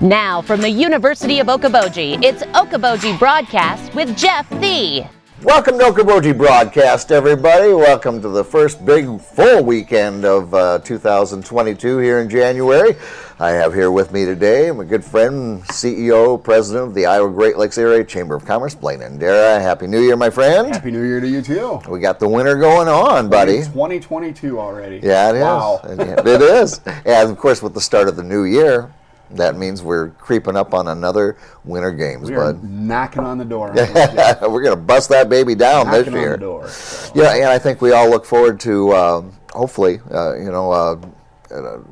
Now from the University of Okoboji, it's Okoboji Broadcast with Jeff Thee. Welcome to Okoboji Broadcast, everybody. Welcome to the first big full weekend of 2022 here in January. I have here with me today my good friend, CEO, President of the Iowa Great Lakes Area Chamber of Commerce, Blain Andera. Happy New Year, my friend. Happy New Year to you, too. We got the winter going on, buddy. It's 2022 already. Yeah, it is. Wow. It is. And, of course, with the start of the new year, that means we're creeping up on another Winter Games, we are bud. knocking on the door. We're going to bust that baby down knocking this year. On the door, so. Yeah, and I think we all look forward to, hopefully,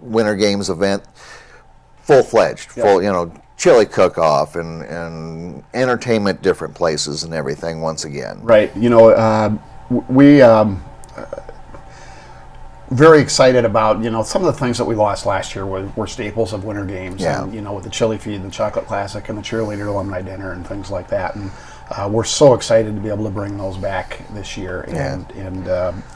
Winter Games event, full-fledged, full, chili cook-off and entertainment, different places and everything once again. Right. We very excited about, some of the things that we lost last year were staples of Winter Games. Yeah. And, with the Chili Feed, the Chocolate Classic, and the Cheerleader Alumni Dinner and things like that. And we're so excited to be able to bring those back this year and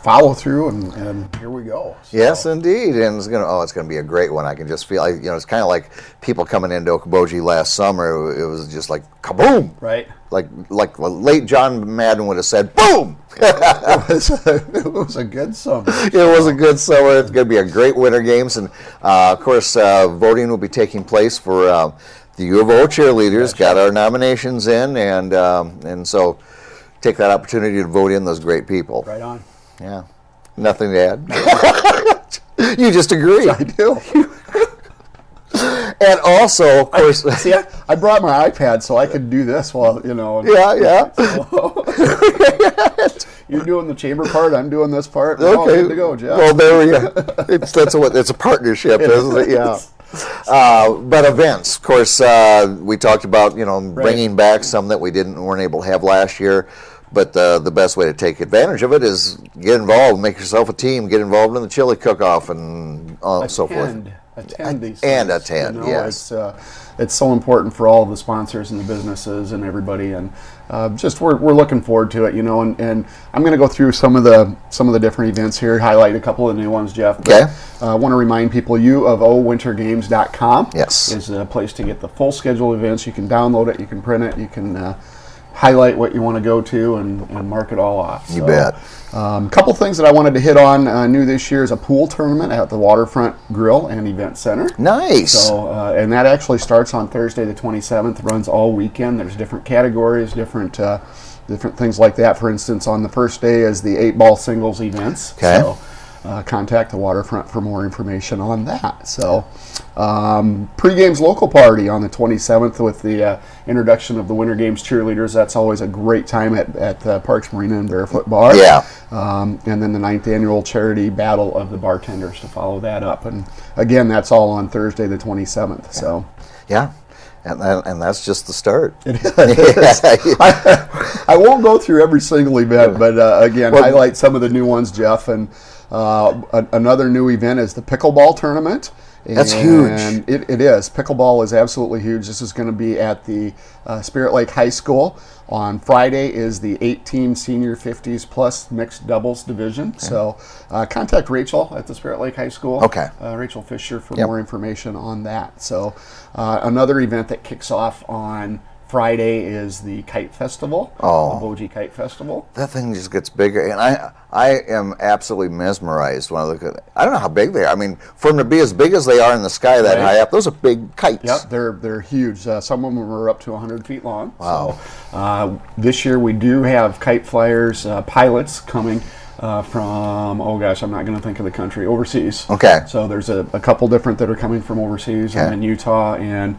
follow through, and here we go. So. Yes, indeed. And it's gonna be a great one. I can just feel, it's kind of like people coming into Okoboji last summer. It was just like kaboom. Right. Like late John Madden would have said, boom! It was a good summer. It was a good summer. It's going to be a great Winter Games. And, of course, voting will be taking place for the U of O cheerleaders. That's got our nominations in. And so take that opportunity to vote in those great people. Right on. Yeah. Nothing to add. You just agree. I do. And also, of course... I brought my iPad so I could do this while, Yeah. You're doing the chamber part, I'm doing this part. We're all good to go, Jeff. Well, there we go. It's a partnership, isn't it? Yeah. But events, of course, we talked about, bringing back some that we weren't able to have last year. But the best way to take advantage of it is get involved, make yourself a team, get involved in the chili cook-off and so forth. Attend these and things. Attend, yes. It's so important for all of the sponsors and the businesses and everybody, and we're looking forward to it, and I'm going to go through some of the different events here, highlight a couple of the new ones, Jeff. Okay. I want to remind people, uofowintergames.com is a place to get the full schedule of events. You can download it, you can print it, you can highlight what you want to go to and mark it all off. You bet. A couple things that I wanted to hit on new this year is a pool tournament at the Waterfront Grill and Event Center. Nice. So, and that actually starts on Thursday the 27th, runs all weekend. There's different categories, different things like that. For instance, on the first day is the 8-ball singles events. Okay. So, contact the Waterfront for more information on that. So, pre-games local party on the 27th with the introduction of the Winter Games cheerleaders. That's always a great time at Parks Marina and Barefoot Bar. Yeah. And then the 9th annual charity battle of the bartenders to follow that up. And again, that's all on Thursday the 27th. Yeah. So. Yeah. And that's just the start. It is. I won't go through every single event, but highlight some of the new ones, Jeff. And another new event is the pickleball tournament. That's huge. And it is. Pickleball is absolutely huge. This is going to be at the Spirit Lake High School. On Friday is the 8-team senior 50s plus mixed doubles division. Okay. So contact Rachel at the Spirit Lake High School. Okay. Rachel Fisher for more information on that. So another event that kicks off on Friday is the Kite Festival, Okoboji Kite Festival. That thing just gets bigger, and I am absolutely mesmerized when I look at it. I don't know how big they are. I mean, for them to be as big as they are in the sky that high up, those are big kites. Yep, they're huge. Some of them are up to 100 feet long. Wow. So, this year we do have Kite Flyers pilots coming from, I'm not going to think of the country, overseas. Okay. So there's a couple different that are coming from overseas, and in Utah and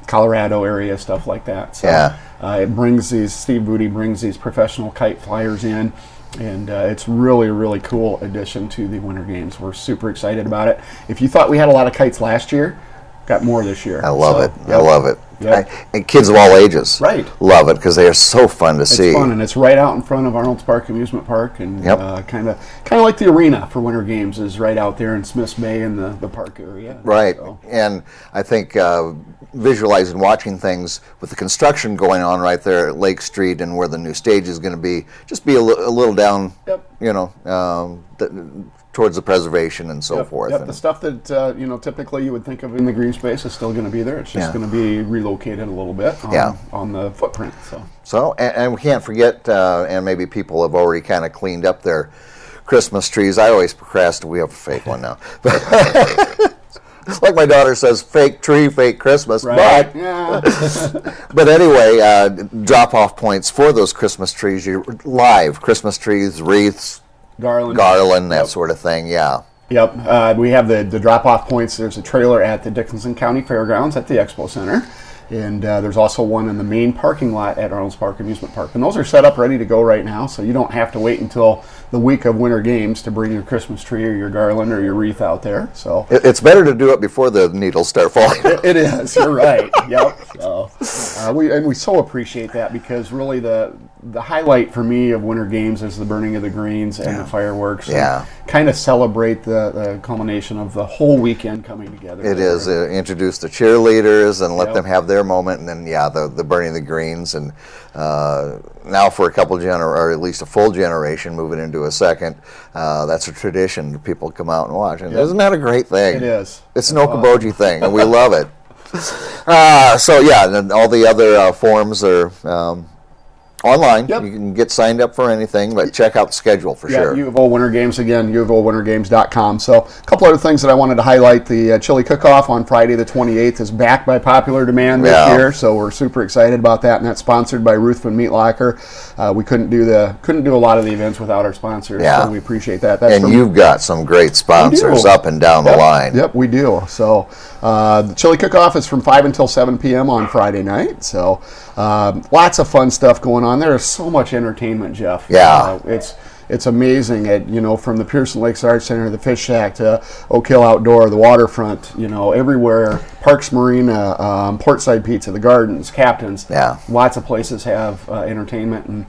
Colorado area, stuff like that. So it brings Steve Booty brings these professional kite flyers in, and it's really, really cool addition to the Winter Games. We're super excited about it. If you thought we had a lot of kites last year, got more this year. I love it. I love it. Yep. And kids of all ages Right. love it because they are so fun to see. It's fun, and it's right out in front of Arnold's Park Amusement Park, and Yep. kind of like the arena for Winter Games is right out there in Smiths Bay in the park area. Right, So. and I think visualizing, watching things with the construction going on right there at Lake Street and where the new stage is going to be, just be a little down, Yep. towards the preservation and so Yep, forth. Yep. And The stuff that typically you would think of in the green space is still going to be there. It's just Yeah. going to be relocated a little bit on the footprint. So, and we can't forget, and maybe people have already kind of cleaned up their Christmas trees. I always procrastinate. We have a fake one now. Like my daughter says, fake tree, fake Christmas. Right. But, Yeah. but anyway, drop-off points for those Christmas trees. You're live Christmas trees, wreaths, Garland, that Yep. sort of thing. Yeah. Yep. We have the drop-off points. There's a trailer at the Dickinson County Fairgrounds at the Expo Center. And there's also one in the main parking lot at Arnold's Park Amusement Park. And those are set up ready to go right now, so you don't have to wait until the week of Winter Games to bring your Christmas tree or your garland or your wreath out there. So It's better to do it before the needles start falling. it is. You're right. Yep. So, we so appreciate that, because really the highlight for me of Winter Games is the burning of the greens and the fireworks. Yeah. And kind of celebrate the culmination of the whole weekend coming together. It is. Introduce the cheerleaders and let Yep. them have their moment, and then the burning of the greens, and now for a couple or at least a full generation moving into a second, that's a tradition. People come out and watch, and isn't that a great thing? It is. It's an Okoboji thing, and we love it. And all the other forms are online. Yep. You can get signed up for anything, but check out the schedule for sure. U of O Winter Games, again, uofowintergames.com. So a couple other things that I wanted to highlight. The chili cook-off on Friday the 28th is back by popular demand this year, so we're super excited about that, and that's sponsored by Ruthven Meat Locker. We couldn't do a lot of the events without our sponsors, so we appreciate that. That's you've got some great sponsors up and down the line. Yep, we do. So the chili cook-off is from 5 until 7 p.m. on Friday night, so lots of fun stuff going on. There is so much entertainment, Jeff. Yeah. It's amazing from the Pearson Lakes Arts Center, the Fish Shack, to Oak Hill Outdoor, the waterfront, everywhere, Parks Marina, Portside Pizza, the Gardens, Captain's. Yeah. Lots of places have entertainment, and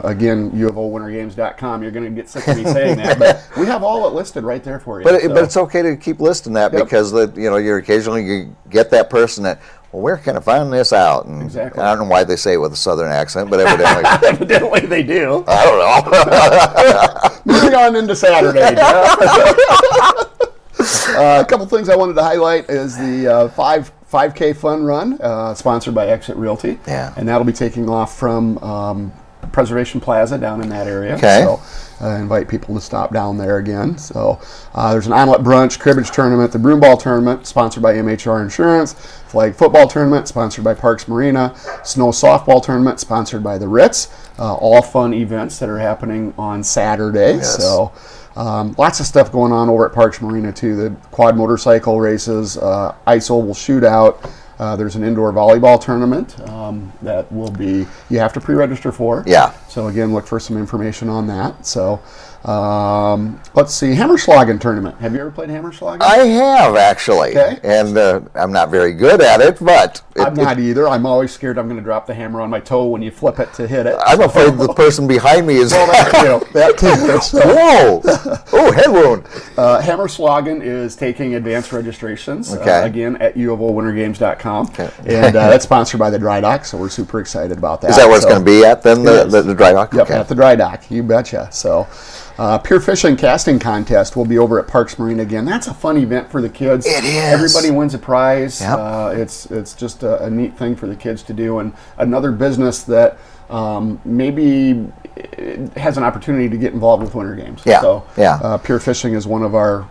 again, uofowintergames.com. You're going to get sick of me saying that, but we have all it listed right there for you. But it's okay to keep listing that, because you're occasionally you get that person that, well, where can I find this out? And Exactly. I don't know why they say it with a southern accent, but evidently. Evidently they do. I don't know. Moving on into Saturday. A couple things I wanted to highlight is the 5K Fun Run, sponsored by Exit Realty. Yeah. And that'll be taking off from Preservation Plaza down in that area. Okay. So I invite people to stop down there again. So there's an omelet brunch, cribbage tournament, the broomball tournament, sponsored by MHR Insurance, flag football tournament, sponsored by Parks Marina, snow softball tournament, sponsored by the Ritz. All fun events that are happening on Saturday. Yes. So lots of stuff going on over at Parks Marina too. The quad motorcycle races, ice oval shootout. There's an indoor volleyball tournament that you have to pre-register for. Yeah. So again, look for some information on that. So let's see, Hammerschlagen tournament. Have you ever played Hammerschlagen? I have, actually. Okay. And I'm not very good at it, but... I'm not either. I'm always scared I'm going to drop the hammer on my toe when you flip it to hit it. I'm afraid the person behind me is... that too. So, Whoa! Oh, head wound. Hammerschlagen is taking advanced registrations, Okay. again, at uofowintergames.com. Okay. And that's sponsored by the Dry Dock, so we're super excited about that. Is that where it's So- going to be at, then, It is. the dry dock? Yep, Okay. at the Dry Dock, you betcha. So, Pier Fishing Casting Contest will be over at Parks Marina again. That's a fun event for the kids. It is. Everybody wins a prize. Yep. It's just a neat thing for the kids to do, and another business that maybe has an opportunity to get involved with Winter Games. Yeah, So, yeah. Pier Fishing is one of our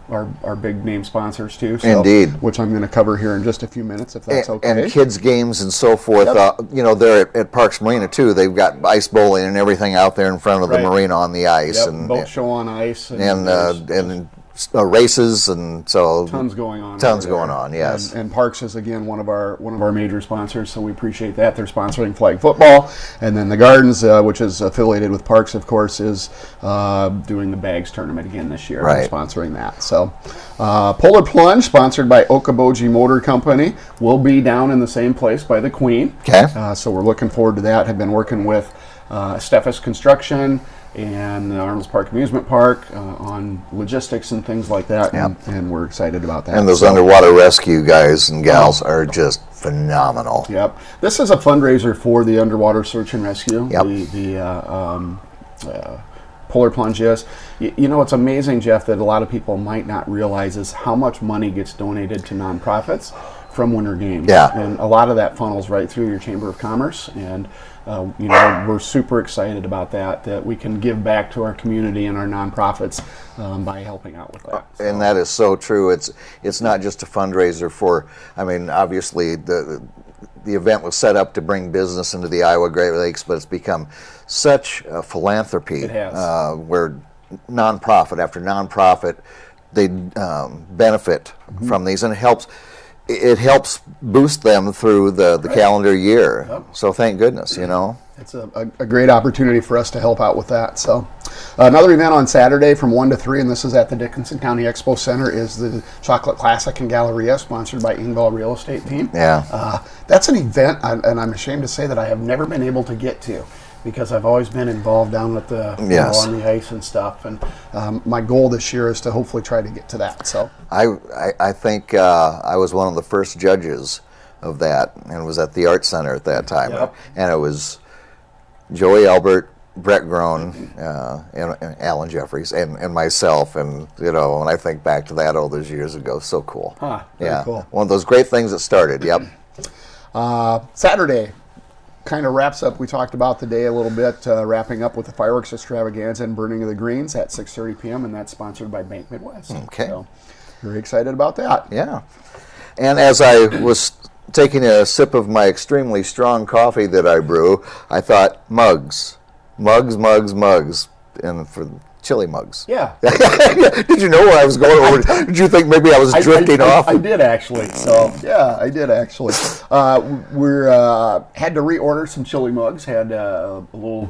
big name sponsors too. So, Indeed. Which I'm going to cover here in just a few minutes, if that's okay. And kids' games and so forth. Yep. They're at Parks Marina too. They've got ice bowling and everything out there in front of the Right. marina on the ice, Yep, and boat show on ice. and races, and so tons going on. Tons going on, yes. And Parks is again one of our major sponsors, so we appreciate that. They're sponsoring flag football, and then the Gardens, which is affiliated with Parks, of course, is doing the bags tournament again this year. Right. They're sponsoring that. So Polar Plunge, sponsored by Okoboji Motor Company, will be down in the same place by the Queen. Okay. So we're looking forward to that. Have been working with Steffes Construction and the Arnold's Park Amusement Park on logistics and things like that, and we're excited about that. And those underwater rescue guys and gals are just phenomenal. Yep. This is a fundraiser for the underwater search and rescue. Yep. The Polar Plunge is. You know, it's amazing, Jeff, that a lot of people might not realize is how much money gets donated to nonprofits from Winter Games. Yeah. And a lot of that funnels right through your Chamber of Commerce, and you know, we're super excited about that we can give back to our community and our nonprofits by helping out with that. So. And that is so true. It's not just a fundraiser for, I mean, obviously the event was set up to bring business into the Iowa Great Lakes, but it's become such a philanthropy. It has. Where nonprofit after nonprofit, they benefit from these, and it helps boost them through the calendar year. Yep. So thank goodness, you know. It's a great opportunity for us to help out with that. So another event on Saturday from 1 to 3, and this is at the Dickinson County Expo Center, is the Chocolate Classic and Galleria, sponsored by Ingval Real Estate Team. Yeah. That's an event, and I'm ashamed to say that I have never been able to get to, because I've always been involved down at the on the ice and stuff. And my goal this year is to hopefully try to get to that. So I think I was one of the first judges of that, and was at the Art Center at that time. Yep. And it was Joey Albert, Brett Groen, and Alan Jeffries, and myself. And you know, when I think back to that all those years ago, so cool. Very cool. One of those great things that started. Yep. Saturday kind of wraps up. We talked about the day a little bit, wrapping up with the fireworks extravaganza and burning of the greens at 6:30 p.m. and that's sponsored by Bank Midwest. Okay. So very excited about that. Yeah. And as I was taking a sip of my extremely strong coffee that I brew, I thought mugs, and for chili mugs. Yeah. Did you know where I was going? Or did you think maybe I was drifting off? I did actually. So yeah, I did actually. We're had to reorder some chili mugs. Had a little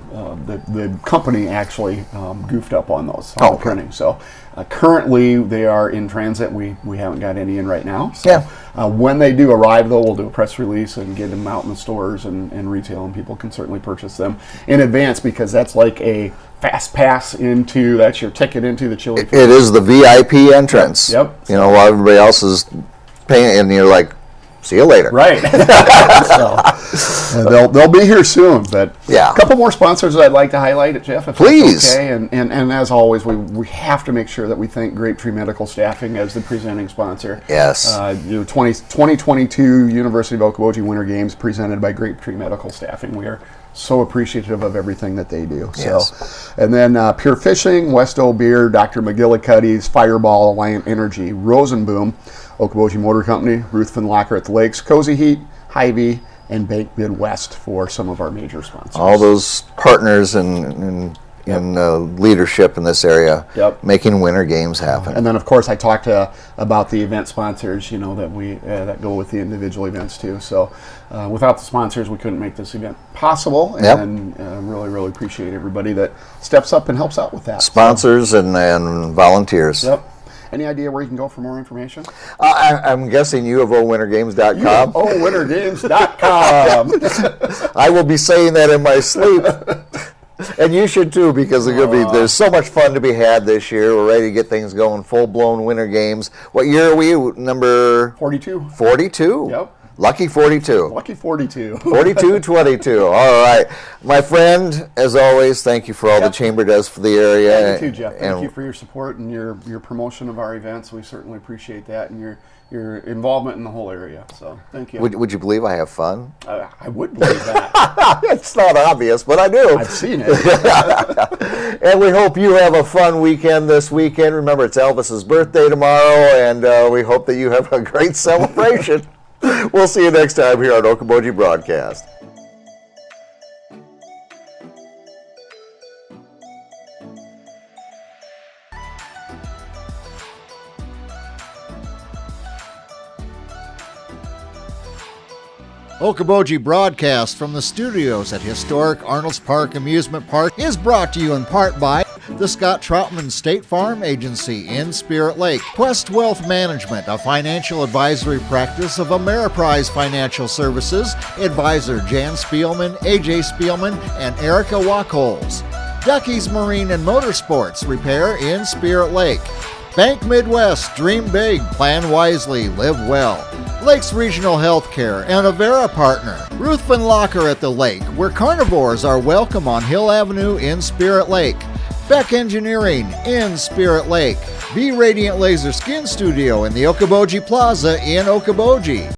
the company actually goofed up on those on the printing. So currently they are in transit. We haven't got any in right now. So, yeah. When they do arrive, though, we'll do a press release and get them out in the stores and retail, and people can certainly purchase them in advance, because that's like a fast pass into, that's your ticket into the chili. It is the VIP entrance. Yep. You know, while everybody else is paying, and you're like, see you later. Right. So, they'll be here soon. But yeah. A couple more sponsors that I'd like to highlight, Jeff, if please. That's okay. And as always, we have to make sure that we thank Grapetree Medical Staffing as the presenting sponsor. Yes. 2022 University of Okoboji Winter Games presented by Grapetree Medical Staffing. We are so appreciative of everything that they do. Yes. So, and then Pure Fishing, Westo Beer, Dr. McGillicuddy's, Fireball, Alliant Energy, Rosenboom, Okoboji Motor Company, Ruth Van Locker at the Lakes, Cozy Heat, Hy-Vee, and Bank Midwest for some of our major sponsors. All those partners in leadership in this area, making Winter Games happen. And then, of course, I talked about the event sponsors, you know, that we that go with the individual events too. So, without the sponsors, we couldn't make this event possible. And really appreciate everybody that steps up and helps out with that. Sponsors and volunteers. Yep. Any idea where you can go for more information? I'm guessing UofOWinterGames.com. UofOWinterGames.com. I will be saying that in my sleep. And you should too, because there's so much fun to be had this year. We're ready to get things going, full-blown Winter Games. What year are we? Number 42. 42? Yep. Lucky 42. Lucky 42. 42-22. All right. My friend, as always, thank you for all the Chamber does for the area. Yeah, you too, Jeff. Thank you for your support and your promotion of our events. We certainly appreciate that, and your involvement in the whole area. So thank you. Would you believe I have fun? I would believe that. It's not obvious, but I do. I've seen it. And we hope you have a fun weekend this weekend. Remember, it's Elvis's birthday tomorrow, and we hope that you have a great celebration. We'll see you next time here on Okoboji Broadcast. Okoboji broadcast from the studios at historic Arnold's Park Amusement Park is brought to you in part by the Scott Troutman State Farm Agency in Spirit Lake, Quest Wealth Management, a financial advisory practice of Ameriprise Financial Services, advisor Jan Spielman, AJ Spielman, and Erica Wachholz. Ducky's Marine and Motorsports Repair in Spirit Lake. Bank Midwest, dream big, plan wisely, live well. Lakes Regional Healthcare and Avera Partner. Ruthven Locker at the lake, where carnivores are welcome on Hill Avenue in Spirit Lake. Beck Engineering in Spirit Lake. Be Radiant Laser Skin Studio in the Okoboji Plaza in Okoboji.